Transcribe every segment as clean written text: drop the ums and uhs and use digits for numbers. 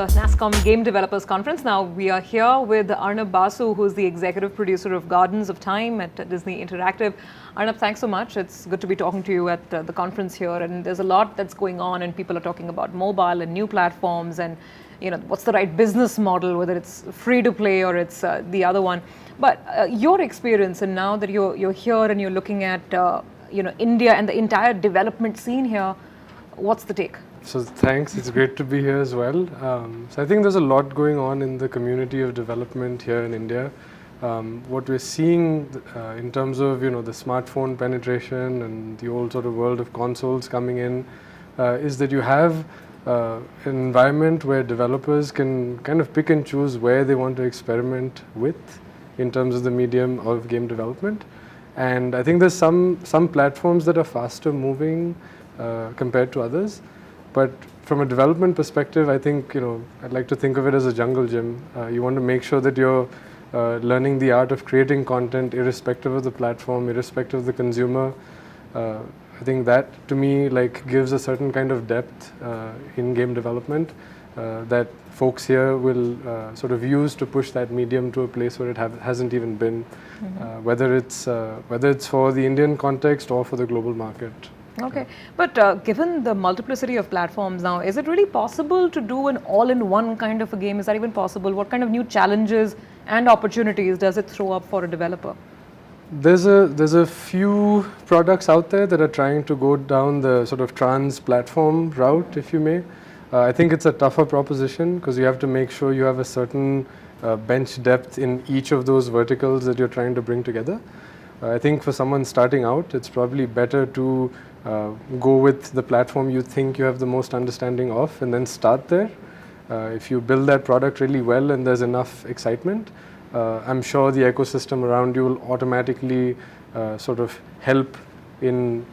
the NASSCOM Game Developers Conference. Now we are here with Arnab Basu, who is the executive producer of Gardens of Time at Disney Interactive. Arnab, thanks so much. It's good to be talking to you at the conference here. And there's a lot that's going on, and people are talking about mobile and new platforms, and what's the right business model, whether it's free to play or it's the other one. But your experience, and now that you're here and you're looking at India and the entire development scene here, what's the take? So thanks, it's great to be here as well. So I think there's a lot going on in the community of development here in India. What we're seeing in terms of the smartphone penetration and the old sort of world of consoles coming in is that you have an environment where developers can kind of pick and choose where they want to experiment with in terms of the medium of game development. And I think there's some platforms that are faster moving compared to others. But from a development perspective, I think, I'd like to think of it as a jungle gym. You want to make sure that you're learning the art of creating content irrespective of the platform, irrespective of the consumer. I think that, to me, gives a certain kind of depth in game development that folks here will sort of use to push that medium to a place where it hasn't even been, whether it's for the Indian context or for the global market. Okay, but given the multiplicity of platforms now, is it really possible to do an all-in-one kind of a game? Is that even possible? What kind of new challenges and opportunities does it throw up for a developer? There's a few products out there that are trying to go down the sort of trans-platform route, if you may. I think it's a tougher proposition because you have to make sure you have a certain bench depth in each of those verticals that you're trying to bring together. I think for someone starting out, it's probably better to go with the platform you think you have the most understanding of and then start there. If you build that product really well and there's enough excitement, I'm sure the ecosystem around you will automatically sort of help in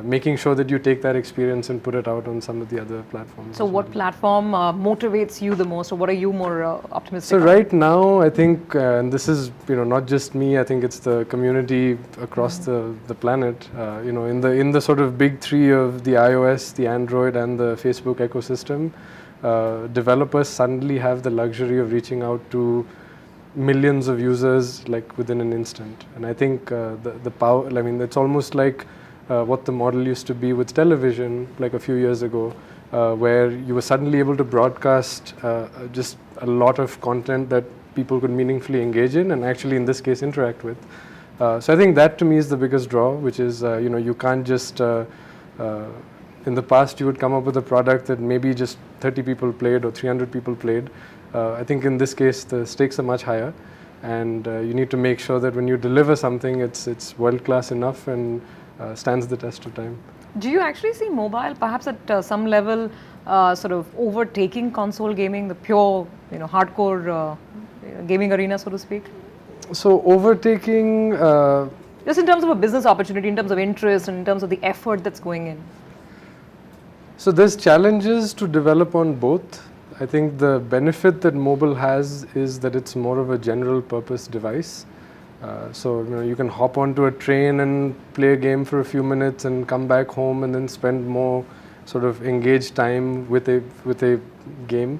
making sure that you take that experience and put it out on some of the other platforms. So what platform motivates you the most, or what are you more optimistic So on? right now, I think, and this is not just me, I think it's the community across the planet, in the sort of big three of the iOS, the Android and the Facebook ecosystem, developers suddenly have the luxury of reaching out to millions of users within an instant. And I think the power, it's almost like what the model used to be with television a few years ago, where you were suddenly able to broadcast just a lot of content that people could meaningfully engage in and actually in this case interact with. So I think that to me is the biggest draw, which is you can't just in the past you would come up with a product that maybe just 30 people played or 300 people played. I think in this case the stakes are much higher, and you need to make sure that when you deliver something it's world class enough and stands the test of time. Do you actually see mobile perhaps at some level sort of overtaking console gaming, the pure hardcore gaming arena, so to speak? So overtaking just in terms of a business opportunity, in terms of interest, and in terms of the effort that's going in. So there's challenges to develop on both. I think the benefit that mobile has is that it's more of a general purpose device. So you can hop onto a train and play a game for a few minutes and come back home and then spend more sort of engaged time with a game.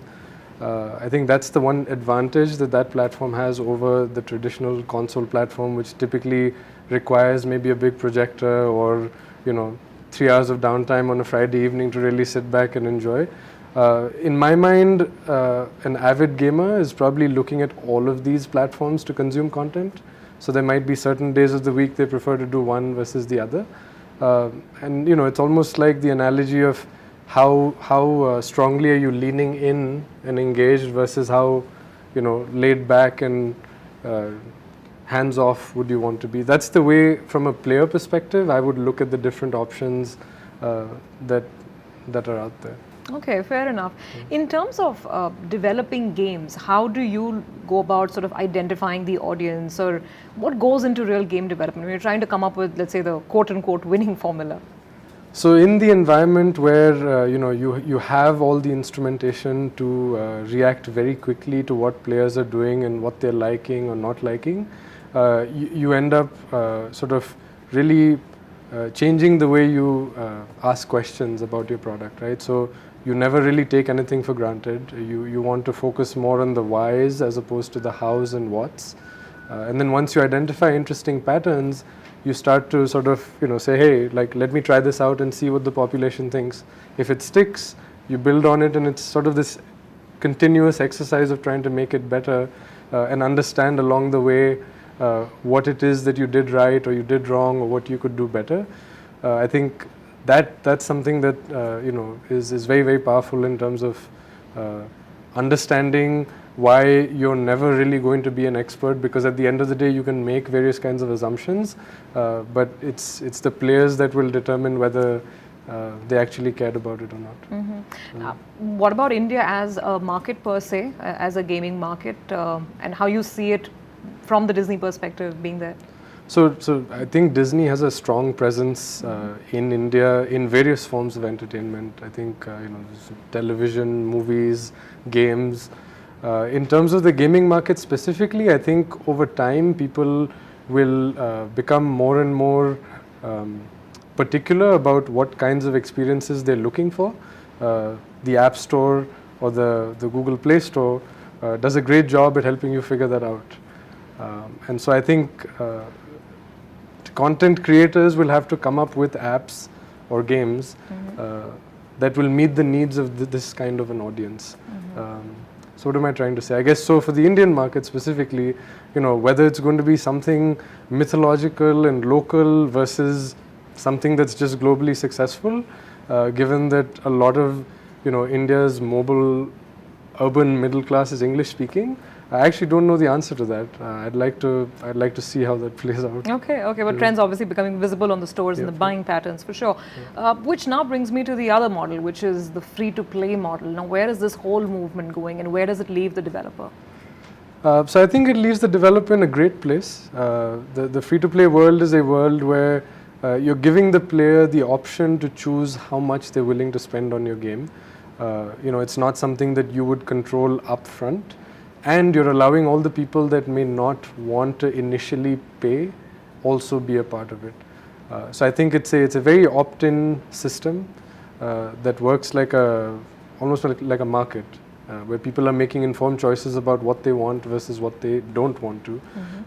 I think that's the one advantage that platform has over the traditional console platform, which typically requires maybe a big projector or 3 hours of downtime on a Friday evening to really sit back and enjoy. In my mind, an avid gamer is probably looking at all of these platforms to consume content. So there might be certain days of the week they prefer to do one versus the other. And it's almost like the analogy of how strongly are you leaning in and engaged versus how laid back and hands off would you want to be. That's the way, from a player perspective, I would look at the different options that are out there. Okay, fair enough. In terms of developing games, how do you go about sort of identifying the audience, or what goes into real game development when you're trying to come up with, let's say, the quote-unquote winning formula? So in the environment where you have all the instrumentation to react very quickly to what players are doing and what they're liking or not liking, you end up sort of really changing the way you ask questions about your product, right? So you never really take anything for granted. You want to focus more on the whys as opposed to the hows and whats. And then once you identify interesting patterns, you start to sort of, say, hey, like, let me try this out and see what the population thinks. If it sticks, you build on it, and it's sort of this continuous exercise of trying to make it better and understand along the way what it is that you did right or you did wrong or what you could do better. I think that's something that is very, very powerful in terms of understanding why you're never really going to be an expert, because at the end of the day you can make various kinds of assumptions, but it's the players that will determine whether they actually cared about it or not. What about India as a market per se, as a gaming market, and how you see it from the Disney perspective being there? So I think Disney has a strong presence in India in various forms of entertainment. I think television, movies, games. In terms of the gaming market specifically, I think over time people will become more and more particular about what kinds of experiences they're looking for. The App Store or the Google Play Store does a great job at helping you figure that out. And so I think content creators will have to come up with apps or games that will meet the needs of this kind of an audience. So what am I trying to say? I guess so for the Indian market specifically, whether it's going to be something mythological and local versus something that's just globally successful, given that a lot of India's mobile urban middle class is English speaking, I actually don't know the answer to that. I'd like to see how that plays out. Okay, but trends obviously becoming visible on the stores and the buying patterns for sure. Which now brings me to the other model, which is the free-to-play model. Now, where is this whole movement going, and where does it leave the developer? So I think it leaves the developer in a great place. The free-to-play world is a world where you're giving the player the option to choose how much they're willing to spend on your game. It's not something that you would control up front. And you're allowing all the people that may not want to initially pay also be a part of it. So I think it's a very opt-in system that works almost like a market, where people are making informed choices about what they want versus what they don't want to.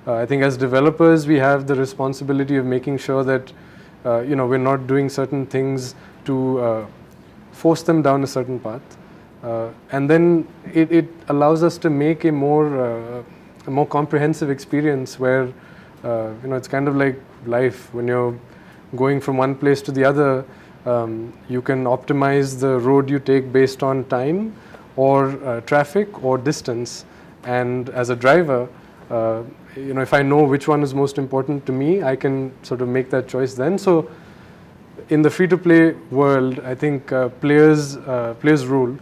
I think as developers we have the responsibility of making sure that we're not doing certain things to force them down a certain path. And then it allows us to make a more comprehensive experience where it's kind of like life. When you're going from one place to the other, you can optimize the road you take based on time or traffic or distance. And as a driver, if I know which one is most important to me, I can sort of make that choice then. So in the free-to-play world, I think players rule.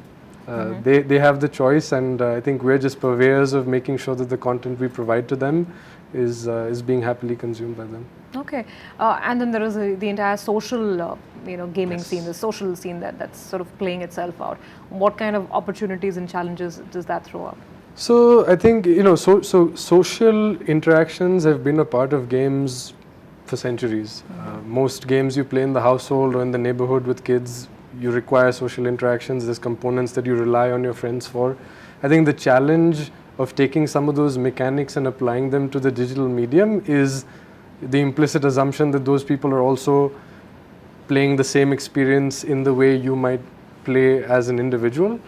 They have the choice, and I think we're just purveyors of making sure that the content we provide to them is being happily consumed by them. Okay, and then there is the entire social, gaming scene, the social scene that's sort of playing itself out. What kind of opportunities and challenges does that throw up? So I think so social interactions have been a part of games for centuries. Most games you play in the household or in the neighborhood with kids, you require social interactions. There's components that you rely on your friends for. I think the challenge of taking some of those mechanics and applying them to the digital medium is the implicit assumption that those people are also playing the same experience in the way you might play as an individual.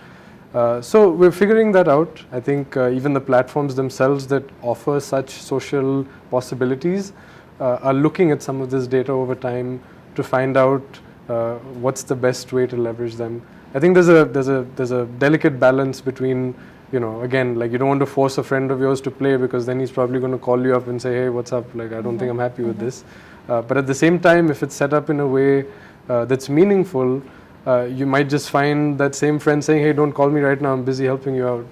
So we're figuring that out. I think even the platforms themselves that offer such social possibilities are looking at some of this data over time to find out what's the best way to leverage them. I think there's a delicate balance between, again, like you don't want to force a friend of yours to play because then he's probably going to call you up and say, hey, what's up? Like, I don't think I'm happy with this. But at the same time, if it's set up in a way that's meaningful, you might just find that same friend saying, hey, don't call me right now, I'm busy helping you out,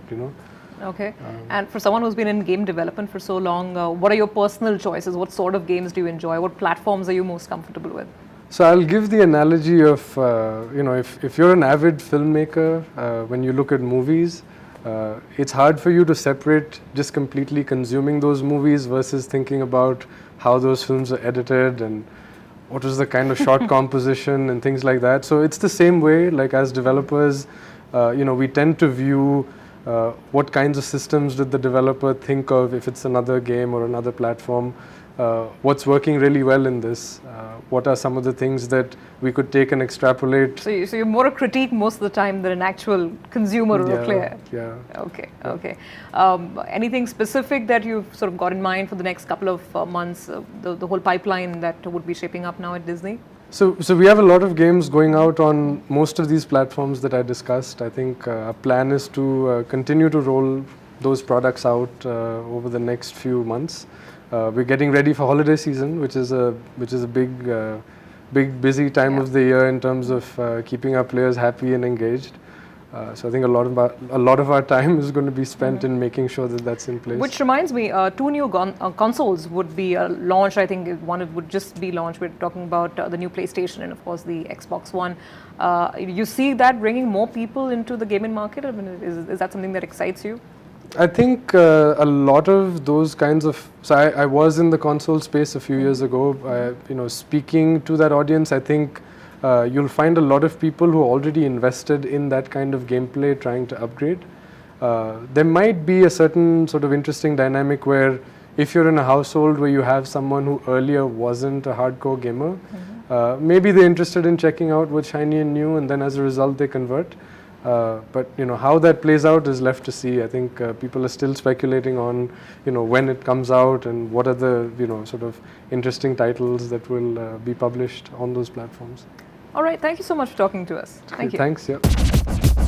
Okay. And for someone who's been in game development for so long, what are your personal choices? What sort of games do you enjoy? What platforms are you most comfortable with? So I'll give the analogy of, if you're an avid filmmaker, when you look at movies, it's hard for you to separate just completely consuming those movies versus thinking about how those films are edited and what was the kind of shot composition and things like that. So it's the same way, like as developers, we tend to view what kinds of systems did the developer think of if it's another game or another platform. What's working really well in this? What are some of the things that we could take and extrapolate? So you're more a critique most of the time than an actual consumer or a player. Yeah. Okay. Anything specific that you've sort of got in mind for the next couple of months? The whole pipeline that would be shaping up now at Disney. So we have a lot of games going out on most of these platforms that I discussed. I think our plan is to continue to roll those products out over the next few months. We're getting ready for holiday season, which is a big busy time of the year in terms of keeping our players happy and engaged. So I think a lot of our time is going to be spent in making sure that that's in place. Which reminds me, 2 new consoles would be launched. I think one would just be launched. We're talking about the new PlayStation and of course the Xbox One. You see that bringing more people into the gaming market? I mean, is that something that excites you? I think a lot of those kinds of. So I was in the console space a few years ago. Speaking to that audience, I think you'll find a lot of people who already invested in that kind of gameplay, trying to upgrade. There might be a certain sort of interesting dynamic where, if you're in a household where you have someone who earlier wasn't a hardcore gamer, maybe they're interested in checking out what's shiny and new, and then as a result they convert. But how that plays out is left to see. I think people are still speculating on when it comes out and what are the sort of interesting titles that will be published on those platforms. All right, thank you so much for talking to us. Thank you. Thanks. Yeah.